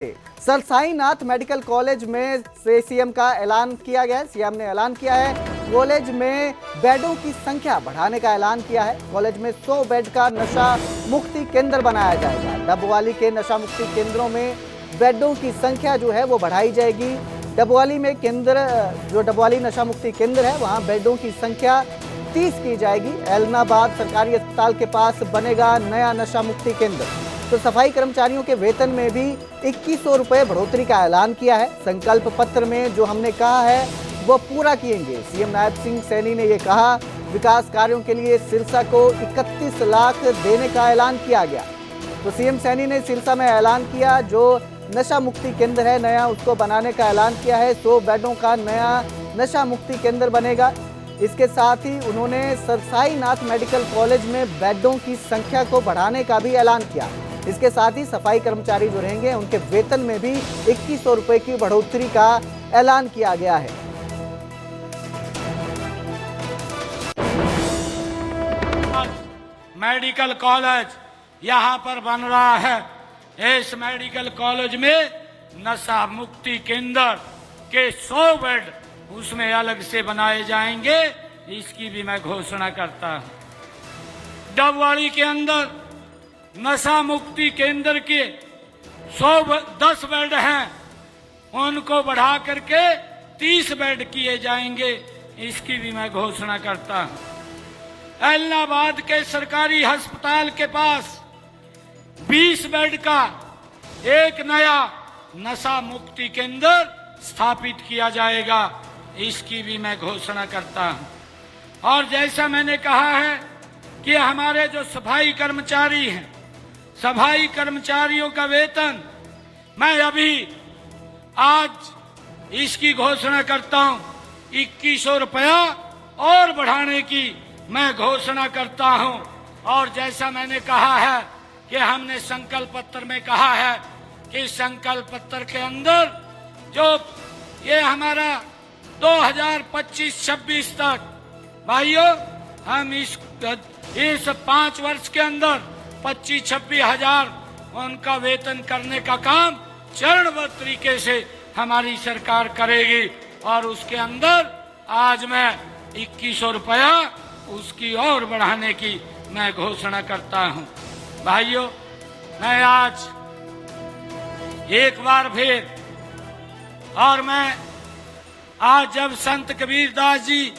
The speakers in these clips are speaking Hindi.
सर साईनाथ मेडिकल कॉलेज में से सीएम का ऐलान किया गया है। सीएम ने ऐलान किया है कॉलेज में बेडों की संख्या बढ़ाने का ऐलान किया है। कॉलेज में 100 बेड का नशा मुक्ति केंद्र बनाया जाएगा। डबवाली के नशा मुक्ति केंद्रों में बेडों की संख्या जो है वो बढ़ाई जाएगी। डबवाली में जो डबवाली नशा मुक्ति केंद्र है वहाँ बेडों की संख्या 30 की जाएगी। एलनाबाद सरकारी अस्पताल के पास बनेगा नया नशा मुक्ति केंद्र। तो सफाई कर्मचारियों के वेतन में भी 2100 रुपये बढ़ोतरी का ऐलान किया है। संकल्प पत्र में जो हमने कहा है वो पूरा किएंगे। सीएम नायब सिंह सैनी ने ये कहा, विकास कार्यों के लिए सिरसा को 31 लाख देने का ऐलान किया गया। तो सीएम सैनी ने सिरसा में ऐलान किया, जो नशा मुक्ति केंद्र है नया उसको बनाने का ऐलान किया है। 100 बेडों का नया नशा मुक्ति केंद्र बनेगा। इसके साथ ही उन्होंने सर साईनाथ मेडिकल कॉलेज में बेडों की संख्या को बढ़ाने का भी ऐलान किया। इसके साथ ही सफाई कर्मचारी जो रहेंगे उनके वेतन में भी 2100 रुपये की बढ़ोतरी का ऐलान किया गया है। मेडिकल कॉलेज यहाँ पर बन रहा है। इस मेडिकल कॉलेज में नशा मुक्ति केंद्र के 100 बेड उसमें अलग से बनाए जाएंगे, इसकी भी मैं घोषणा करता हूँ। डबवाली के अंदर नशा मुक्ति केंद्र के 10 बेड हैं, उनको बढ़ा करके 30 बेड किए जाएंगे, इसकी भी मैं घोषणा करता हूँ। एलनाबाद के सरकारी अस्पताल के पास 20 बेड का एक नया नशा मुक्ति केंद्र स्थापित किया जाएगा, इसकी भी मैं घोषणा करता हूं। और जैसा मैंने कहा है कि हमारे जो सफाई कर्मचारी हैं, सफाई कर्मचारियों का वेतन मैं अभी आज इसकी घोषणा करता हूं, 2100 रुपया और बढ़ाने की मैं घोषणा करता हूं। और जैसा मैंने कहा है कि हमने संकल्प पत्र में कहा है कि संकल्प पत्र के अंदर जो ये हमारा 2025-26 तक भाइयों हम इस 5 वर्ष के अंदर 25-26 हजार उनका वेतन करने का काम चरणबद्ध तरीके से हमारी सरकार करेगी। और उसके अंदर आज मैं 2100 रुपया उसकी और बढ़ाने की मैं घोषणा करता हूं। भाइयों, मैं आज एक बार फिर और मैं आज जब संत कबीरदास जी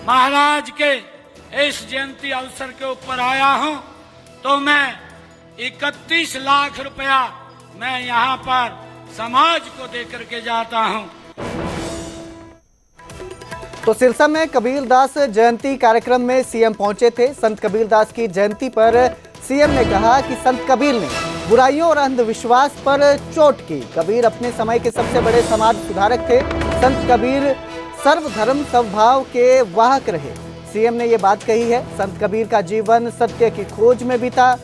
महाराज के इस जयंती अवसर के ऊपर आया हूं, तो मैं 31 लाख रुपया मैं यहां पर समाज को देकर के जाता हूं। तो सिरसा में कबीरदास जयंती कार्यक्रम में सीएम पहुंचे थे। संत कबीरदास की जयंती पर सीएम ने कहा कि संत कबीर ने बुराइयों और अंधविश्वास पर चोट की। कबीर अपने समय के सबसे बड़े समाज सुधारक थे। संत कबीर सर्वधर्म सद्भाव के वाहक रहे। सीएम ने ये बात कही है। संत कबीर का जीवन सत्य की खोज में बीता।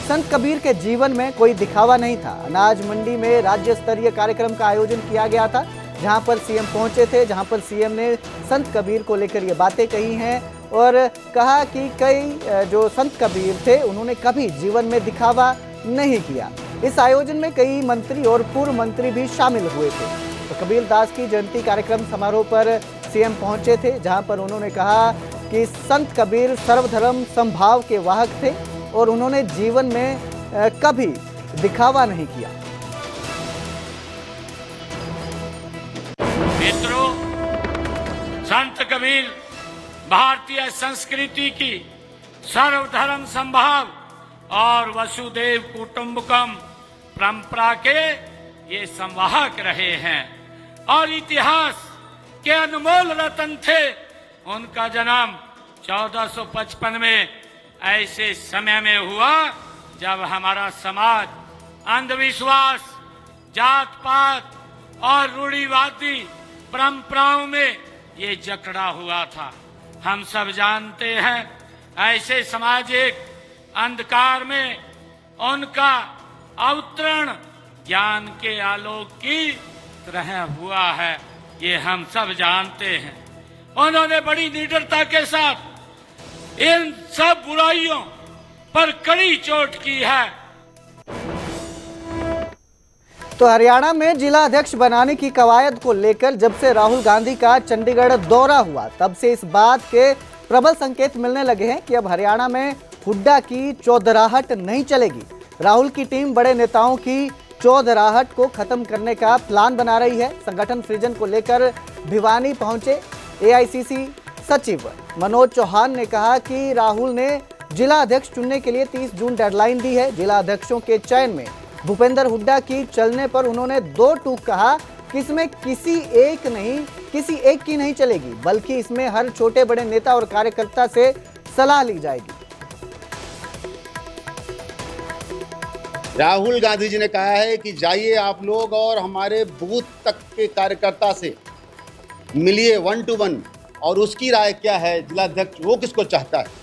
संत कबीर के जीवन में कोई दिखावा नहीं था। अनाज मंडी में राज्य स्तरीय कार्यक्रम का आयोजन किया गया था, जहां पर सीएम पहुंचे थे, जहां पर सीएम ने संत कबीर को लेकर ये बातें कही हैं और कहा कि कई जो संत कबीर थे उन्होंने कभी जीवन में दिखावा नहीं किया। इस आयोजन में कई मंत्री और पूर्व मंत्री भी शामिल हुए थे। तो कबीरदास की जयंती कार्यक्रम समारोह पर सीएम पहुंचे थे, जहां पर उन्होंने कहा कि संत कबीर सर्वधर्म समभाव के वाहक थे और उन्होंने जीवन में कभी दिखावा नहीं किया। मित्रों, संत कबीर भारतीय संस्कृति की सर्वधर्म समभाव और वसुदेव कुटुंबकम परंपरा के ये संवाहक रहे हैं और इतिहास के अनमोल रत्न थे। उनका जन्म 1455 में ऐसे समय में हुआ जब हमारा समाज अंधविश्वास, जात पात और रूढ़िवादी परंपराओं में ये जकड़ा हुआ था। हम सब जानते हैं ऐसे सामाजिक अंधकार में उनका अवतरण ज्ञान के आलोक की तरह हुआ है, ये हम सब जानते हैं। उन्होंने बड़ी निडरता के साथ इन सब बुराइयों पर कड़ी चोट की है। तो हरियाणा में जिला अध्यक्ष बनाने की कवायद को लेकर जब से राहुल गांधी का चंडीगढ़ दौरा हुआ, तब से इस बात के प्रबल संकेत मिलने लगे हैं कि अब हरियाणा में हुड्डा की चौधराहट नहीं चलेगी। राहुल की टीम बड़े नेताओं की चौधराहट को खत्म करने का प्लान बना रही है। संगठन सृजन को लेकर भिवानी पहुंचे एआईसीसी सचिव मनोज चौहान ने कहा कि राहुल ने जिला अध्यक्ष चुनने के लिए 30 जून डेडलाइन दी है। जिला अध्यक्षों के चयन में भूपेंद्र हुड्डा की चलने पर उन्होंने 2 टूक कहा कि इसमें किसी एक की नहीं चलेगी, बल्कि इसमें हर छोटे बड़े नेता और कार्यकर्ता से सलाह ली जाएगी। राहुल गांधी जी ने कहा है कि जाइए आप लोग और हमारे बूथ तक के कार्यकर्ता से मिलिए 1 to 1 और उसकी राय क्या है, जिला अध्यक्ष वो किसको चाहता है।